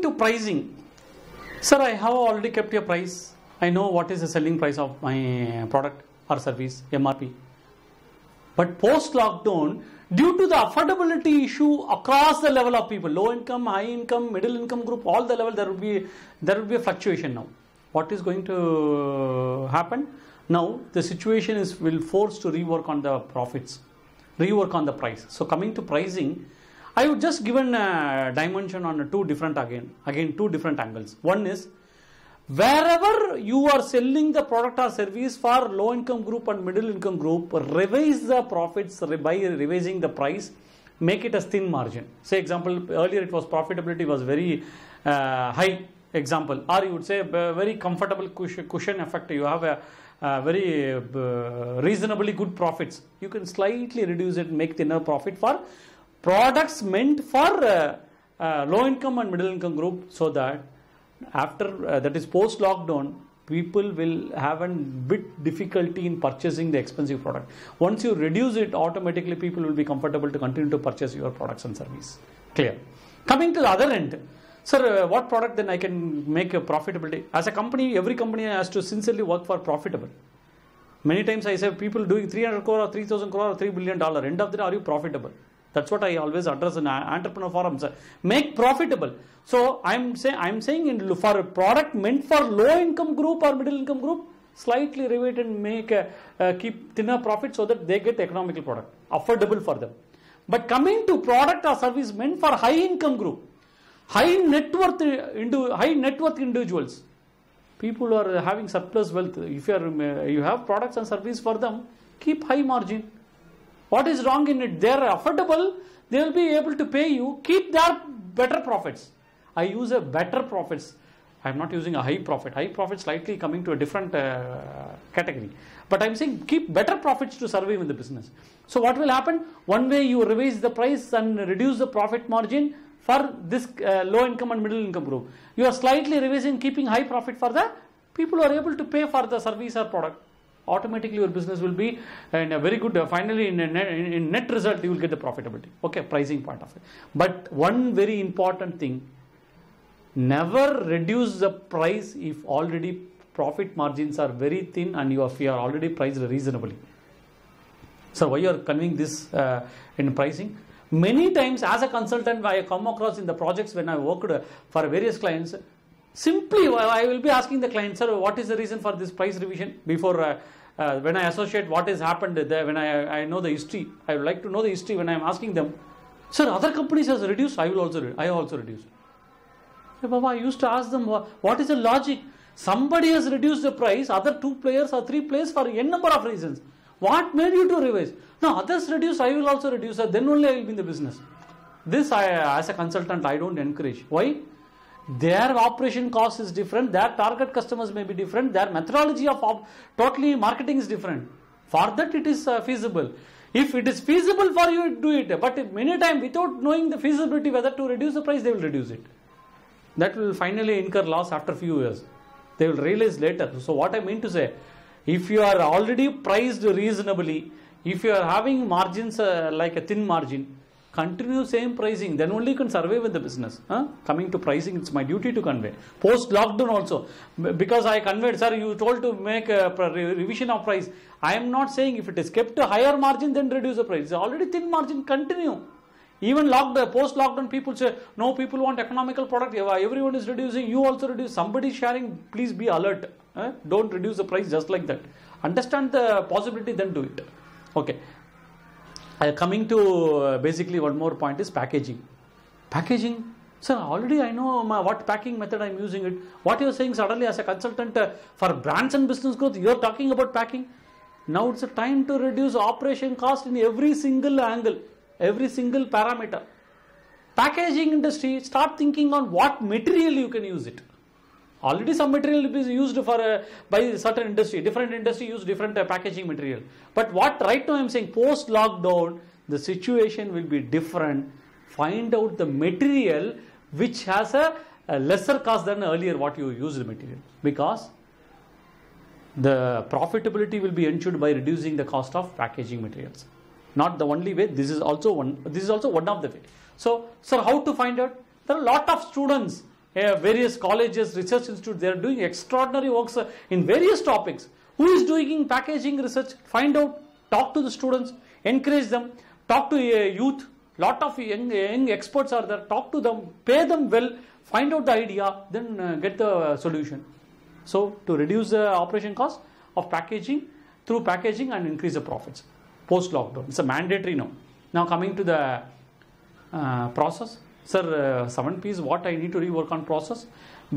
coming to pricing, sir, I have already kept a price. I know what is the selling price of my product or service, MRP. But post-lockdown, due to the affordability issue across the level of people, low income, high income, middle income group, all the level, there will be a fluctuation now. What is going to happen? Now the situation will force to rework on the profits, rework on the price. So coming to pricing, I would just given a dimension on two different two different angles. One is, wherever you are selling the product or service for low income group and middle income group, revise the profits by revising the price, make it a thin margin. Say example, earlier it was profitability was very high example, or you would say very comfortable cushion effect. You have a very reasonably good profits. You can slightly reduce it, make thinner profit for products meant for low income and middle income group, so that after that is post lockdown, people will have a bit difficulty in purchasing the expensive product. Once you reduce it, automatically people will be comfortable to continue to purchase your products and service. Clear? Coming to the other end, sir, what product then I can make a profitability? As a company, every company has to sincerely work for profitable. Many times I say people doing 300 crore or 3,000 crore or $3 billion, end of the day, are you profitable? That's what I always address in entrepreneur forums. Make profitable. So I'm saying for a product meant for low income group or middle income group, slightly revise and make keep thinner profit so that they get the economical product, affordable for them. But coming to product or service meant for high income group, high net worth individuals, people who are having surplus wealth. If you have products and service for them, keep high margin. What is wrong in it? They are affordable, they will be able to pay you, keep their better profits. I use a better profits. I am not using a high profit. High profit slightly coming to a different category. But I am saying keep better profits to survive in the business. So what will happen? One way you revise the price and reduce the profit margin for this low income and middle income group. You are slightly revising, keeping high profit for the people who are able to pay for the service or product. Automatically your business will be in a very good, finally in net result you will get the profitability. Okay, pricing part of it. But one very important thing, never reduce the price if already profit margins are very thin and you are already priced reasonably. So why you are conveying this in pricing? Many times as a consultant, I come across in the projects when I worked for various clients, simply I will be asking the client, sir, what is the reason for this price revision? Before when I associate what has happened there, when I know the history, I would like to know the history. When I am asking them, sir, other companies has reduced, I have also reduced. Hey, Baba, I used to ask them, what is the logic? Somebody has reduced the price, other 2 players or 3 players for n number of reasons. What made you to revise? No, others reduce, I will also reduce, then only I will be in the business. This as a consultant, I don't encourage. Why? Their operation cost is different, their target customers may be different, their methodology of totally marketing is different. For that it is feasible. If it is feasible for you, do it. But if many times without knowing the feasibility whether to reduce the price, they will reduce it. That will finally incur loss after few years. They will realize later. So what I mean to say, if you are already priced reasonably, if you are having margins like a thin margin, continue same pricing, then only you can survive in the business. Coming to pricing, it's my duty to convey. Post lockdown also, because I conveyed, sir, you told to make a revision of price. I am not saying if it is kept a higher margin, then reduce the price. It's already thin margin, continue. Even post lockdown, people say, no, people want economical product, everyone is reducing, you also reduce, somebody is sharing, please be alert. Don't reduce the price just like that. Understand the possibility, then do it. Okay. Coming to basically one more point is packaging. Packaging, sir, already I know what packing method I am using it. What you are saying suddenly as a consultant for brands and business growth, you are talking about packing. Now it's a time to reduce operation cost in every single angle, every single parameter. Packaging industry, start thinking on what material you can use it. Already some material is used for by certain industry, different industry use different packaging material. But what right now I am saying, post lockdown, the situation will be different. Find out the material which has a lesser cost than earlier what you used the material, because the profitability will be ensured by reducing the cost of packaging materials. Not the only way. This is also one of the way. So, sir, how to find out? There are a lot of students various colleges, research institutes, they are doing extraordinary works in various topics. Who is doing packaging research? Find out, talk to the students, encourage them, talk to youth. Lot of young experts are there. Talk to them, pay them well, find out the idea, then get the solution. So to reduce the operation cost of packaging through packaging and increase the profits post lockdown. It's a mandatory now. Now coming to the process. Sir, 7Ps, what I need to rework on process?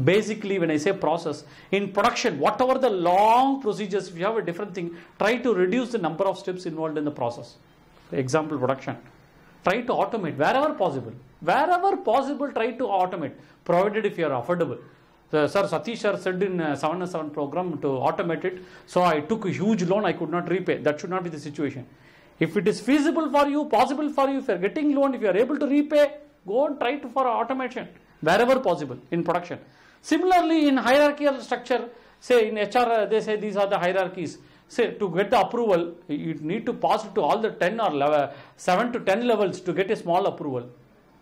Basically, when I say process, in production, whatever the long procedures, if you have a different thing, try to reduce the number of steps involved in the process. Example, production. Try to automate wherever possible. Wherever possible, try to automate, provided if you are affordable. Sir, Satish sir said in 7S7 program to automate it. So I took a huge loan, I could not repay. That should not be the situation. If it is feasible for you, possible for you, if you are getting loan, if you are able to repay, go and try to for automation wherever possible in production. Similarly, in hierarchical structure, say in HR, they say these are the hierarchies. Say to get the approval, you need to pass it to all the 10 or 7 to 10 levels to get a small approval.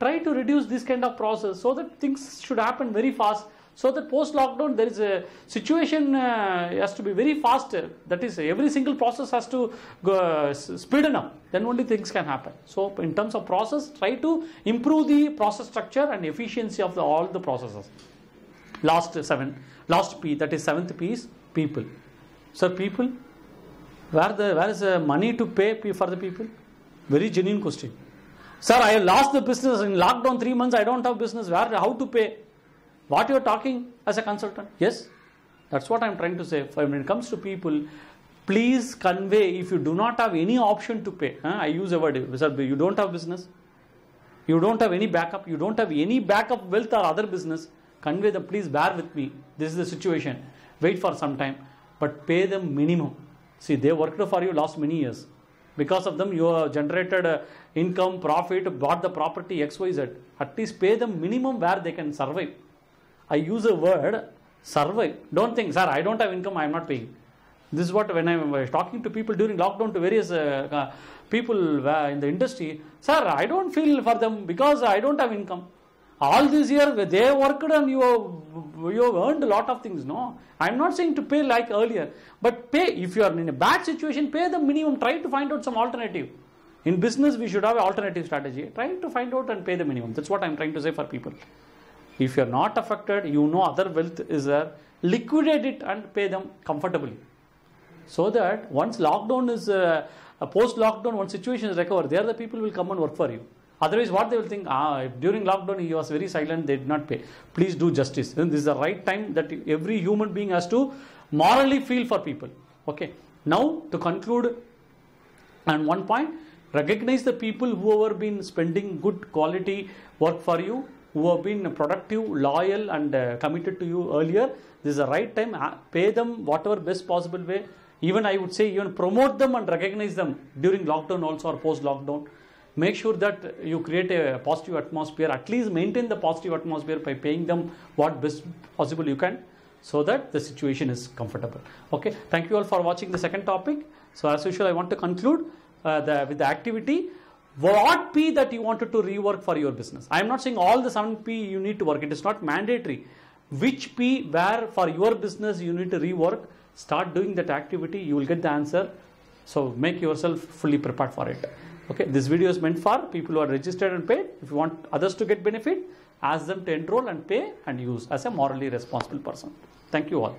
Try to reduce this kind of process so that things should happen very fast. So that post-lockdown, there is a situation has to be very fast. That is, every single process has to go, speeden up. Then only things can happen. So in terms of process, try to improve the process structure and efficiency of all the processes. Last P, that is 7th P is people. So people, where is the money to pay for the people? Very genuine question. Sir, I lost the business in lockdown 3 months. I don't have business. How to pay? What you are talking as a consultant? Yes, that's what I am trying to say. When it comes to people, please convey, if you do not have any option to pay, I use a word, you don't have business, you don't have any backup, you don't have any backup wealth or other business, convey them, please bear with me, this is the situation, wait for some time, but pay them minimum. See, they worked for you last many years. Because of them, you have generated income, profit, bought the property, XYZ. At least pay them minimum where they can survive. I use a word, survive. Don't think, sir, I don't have income, I am not paying. This is what, when I was talking to people during lockdown, to various people in the industry, sir, I don't feel for them because I don't have income. All this year, they worked and you have earned a lot of things. No, I am not saying to pay like earlier, but pay. If you are in a bad situation, pay the minimum. Try to find out some alternative. In business, we should have an alternative strategy. Try to find out and pay the minimum. That's what I am trying to say for people. If you are not affected, you know other wealth is there, liquidate it and pay them comfortably. So that once lockdown is, post-lockdown, once situation is recovered, there the people will come and work for you. Otherwise, what they will think, if during lockdown he was very silent, they did not pay. Please do justice. Then this is the right time that every human being has to morally feel for people. Okay. Now, to conclude, and one point, recognize the people who have been spending good quality work for you, who have been productive, loyal and committed to you earlier. This is the right time. Pay them whatever best possible way. Even I would say, even promote them and recognize them during lockdown also or post-lockdown. Make sure that you create a positive atmosphere. At least maintain the positive atmosphere by paying them what best possible you can, so that the situation is comfortable. Okay. Thank you all for watching the second topic. So as usual, I want to conclude with the activity. What P that you wanted to rework for your business? I am not saying all the 7 P you need to work. It is not mandatory. Which P where for your business you need to rework? Start doing that activity. You will get the answer. So make yourself fully prepared for it. Okay. This video is meant for people who are registered and paid. If you want others to get benefit, ask them to enroll and pay and use as a morally responsible person. Thank you all.